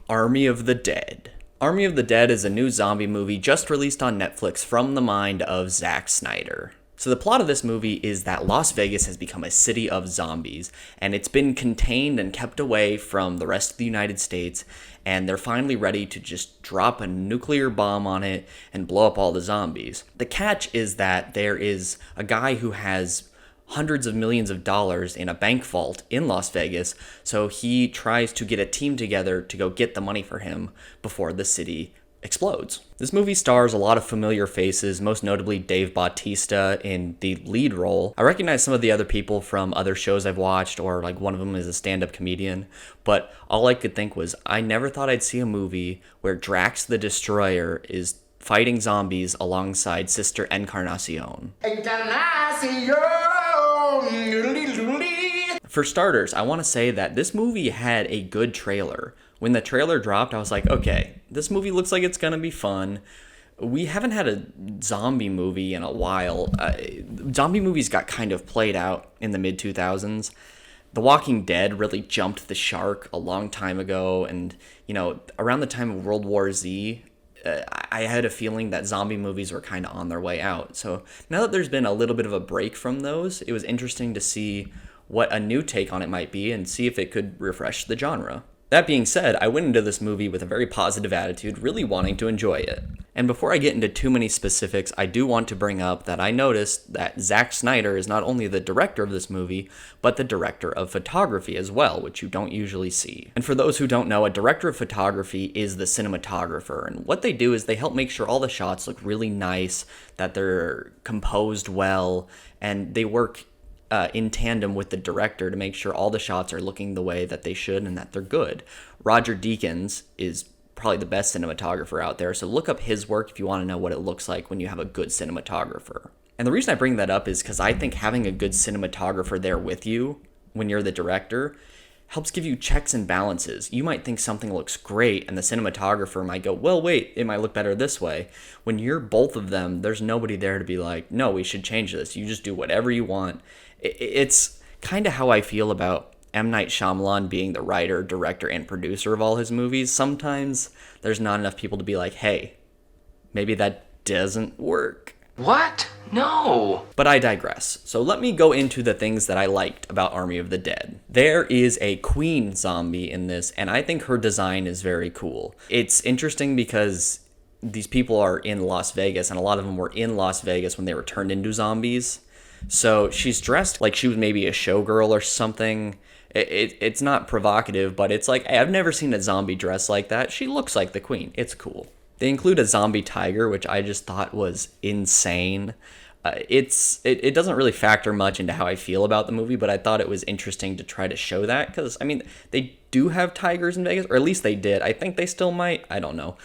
Army of the Dead. Army of the Dead is a new zombie movie just released on Netflix from the mind of Zack Snyder. So the plot of this movie is that Las Vegas has become a city of zombies, and it's been contained and kept away from the rest of the United States, and they're finally ready to just drop a nuclear bomb on it and blow up all the zombies. The catch is that there is a guy who has hundreds of millions of dollars in a bank vault in Las Vegas, so he tries to get a team together to go get the money for him before the city explodes. This movie stars a lot of familiar faces, most notably Dave Bautista in the lead role. I recognize some of the other people from other shows I've watched, or like one of them is a stand-up comedian, but all I could think was I never thought I'd see a movie where Drax the Destroyer is fighting zombies alongside Sister Encarnacion. For starters, I want to say that this movie had a good trailer. When the trailer dropped, I was like, okay, this movie looks like it's going to be fun. We haven't had a zombie movie in a while. Zombie movies got kind of played out in the mid-2000s. The Walking Dead really jumped the shark a long time ago, and, around the time of World War Z, I had a feeling that zombie movies were kind of on their way out. So now that there's been a little bit of a break from those, it was interesting to see what a new take on it might be and see if it could refresh the genre. That being said, I went into this movie with a very positive attitude, really wanting to enjoy it. And before I get into too many specifics, I do want to bring up that I noticed that Zack Snyder is not only the director of this movie, but the director of photography as well, which you don't usually see. And for those who don't know, a director of photography is the cinematographer, and what they do is they help make sure all the shots look really nice, that they're composed well, and they work in tandem with the director to make sure all the shots are looking the way that they should and that they're good. Roger Deakins is probably the best cinematographer out there, so look up his work if you want to know what it looks like when you have a good cinematographer. And the reason I bring that up is because I think having a good cinematographer there with you when you're the director helps give you checks and balances. You might think something looks great, and the cinematographer might go, well, wait, it might look better this way. When you're both of them, there's nobody there to be like, no, we should change this. You just do whatever you want. It's kind of how I feel about M. Night Shyamalan being the writer, director, and producer of all his movies. Sometimes there's not enough people to be like, hey, maybe that doesn't work. What? No. But I digress. So let me go into the things that I liked about Army of the Dead. There is a queen zombie in this, and I think her design is very cool. It's interesting because these people are in Las Vegas, and a lot of them were in Las Vegas when they were turned into zombies. So she's dressed like she was maybe a showgirl or something. It's not provocative, but it's like, I've never seen a zombie dress like that. She looks like the queen. It's cool. They include a zombie tiger, which I just thought was insane. It doesn't really factor much into how I feel about the movie, but I thought it was interesting to try to show that, because, they do have tigers in Vegas, or at least they did. I think they still might. I don't know.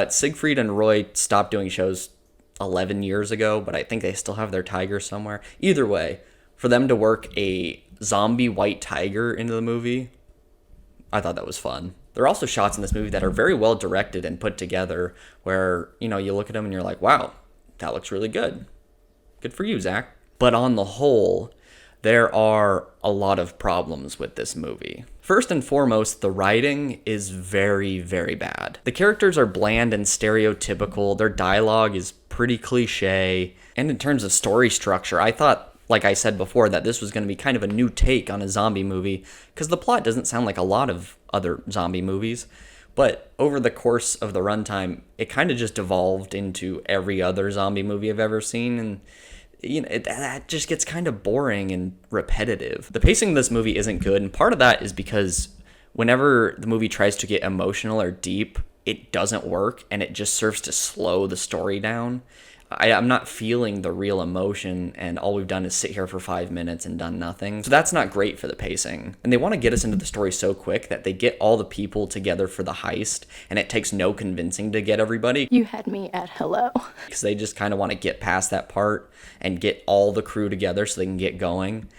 Siegfried and Roy stopped doing shows 11 years ago, but I think they still have their tiger somewhere. Either way, for them to work a zombie white tiger into the movie, I thought that was fun. There are also shots in this movie that are very well directed and put together where, you look at them and you're like, wow, that looks really good. Good for you, Zack. But on the whole, there are a lot of problems with this movie. First and foremost, the writing is very, very bad. The characters are bland and stereotypical. Their dialogue is pretty cliche. And in terms of story structure, I thought, like I said before, that this was going to be kind of a new take on a zombie movie, because the plot doesn't sound like a lot of other zombie movies. But over the course of the runtime, it kind of just evolved into every other zombie movie I've ever seen, and that just gets kind of boring and repetitive. The pacing of this movie isn't good, and part of that is because whenever the movie tries to get emotional or deep, it doesn't work, and it just serves to slow the story down. I'm not feeling the real emotion, and all we've done is sit here for 5 minutes and done nothing. So that's not great for the pacing. And they want to get us into the story so quick that they get all the people together for the heist, and it takes no convincing to get everybody. You had me at hello. Because they just kind of want to get past that part and get all the crew together so they can get going.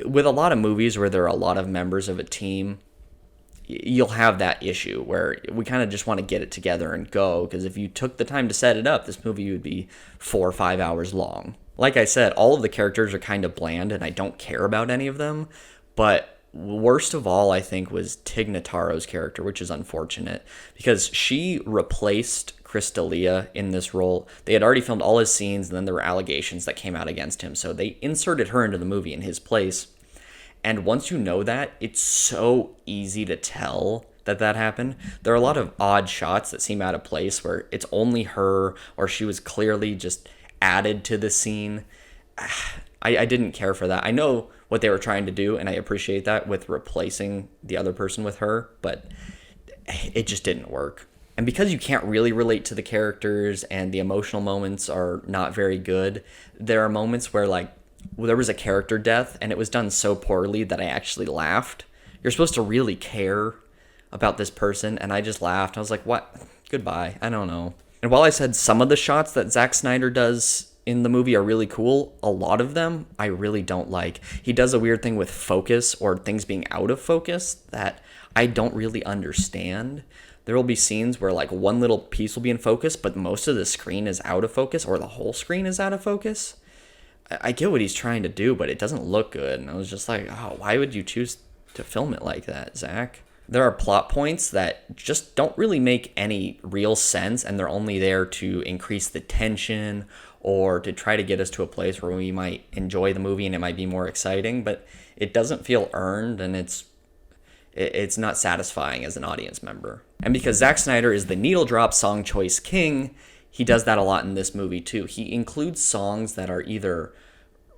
With a lot of movies where there are a lot of members of a team, you'll have that issue where we kind of just want to get it together and go, because if you took the time to set it up, this movie would be 4 or 5 hours long. Like I said, all of the characters are kind of bland, and I don't care about any of them, but worst of all, I think, was Tig Notaro's character, which is unfortunate because she replaced Crystalia in this role. They had already filmed all his scenes, and then there were allegations that came out against him. So they inserted her into the movie in his place. And once you know that, it's so easy to tell that that happened. There are a lot of odd shots that seem out of place where it's only her or she was clearly just added to the scene. I didn't care for that. I know what they were trying to do, and I appreciate that with replacing the other person with her, but it just didn't work. And because you can't really relate to the characters and the emotional moments are not very good, there are moments where, like, there was a character death and it was done so poorly that I actually laughed. You're supposed to really care about this person, and I just laughed. I was like, what? Goodbye. I don't know. And while I said some of the shots that Zack Snyder does in the movie are really cool, a lot of them I really don't like. He does a weird thing with focus or things being out of focus that I don't really understand. There will be scenes where like one little piece will be in focus, but most of the screen is out of focus, or the whole screen is out of focus. I get what he's trying to do, but it doesn't look good. And I was just like, oh, why would you choose to film it like that, Zack? There are plot points that just don't really make any real sense, and they're only there to increase the tension or to try to get us to a place where we might enjoy the movie and it might be more exciting, but it doesn't feel earned, and it's not satisfying as an audience member. And because Zack Snyder is the needle drop song choice king, he does that a lot in this movie too. He includes songs that are either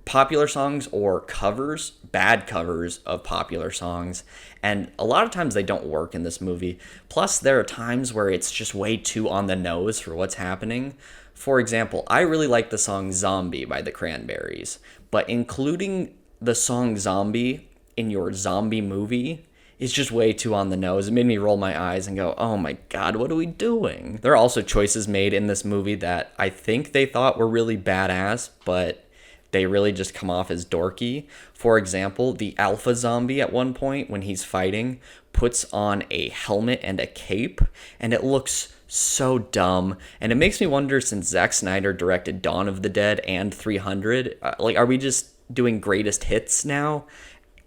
popular songs or covers, bad covers of popular songs, and a lot of times they don't work in this movie. Plus, there are times where it's just way too on the nose for what's happening. For example, I really like the song Zombie by the Cranberries, but including the song Zombie in your zombie movie is just way too on the nose. It made me roll my eyes and go, oh my God, what are we doing? There are also choices made in this movie that I think they thought were really badass, but they really just come off as dorky. For example, the alpha zombie at one point when he's fighting puts on a helmet and a cape, and it looks so dumb. And it makes me wonder, since Zack Snyder directed Dawn of the Dead and 300, are we just doing greatest hits now?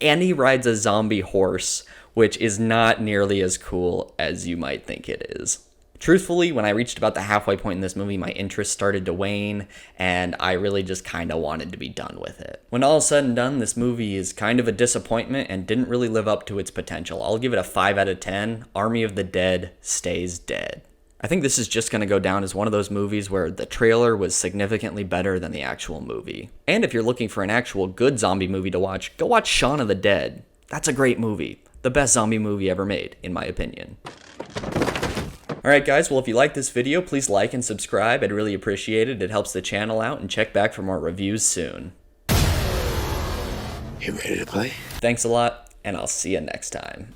And he rides a zombie horse, which is not nearly as cool as you might think it is. Truthfully, when I reached about the halfway point in this movie, my interest started to wane, and I really just kind of wanted to be done with it. When all is said and done, this movie is kind of a disappointment and didn't really live up to its potential. I'll give it a 5 out of 10. Army of the Dead stays dead. I think this is just going to go down as one of those movies where the trailer was significantly better than the actual movie. And if you're looking for an actual good zombie movie to watch, go watch Shaun of the Dead. That's a great movie. The best zombie movie ever made, in my opinion. Alright guys, well if you like this video, please like and subscribe. I'd really appreciate it. It helps the channel out, and check back for more reviews soon. You ready to play? Thanks a lot, and I'll see you next time.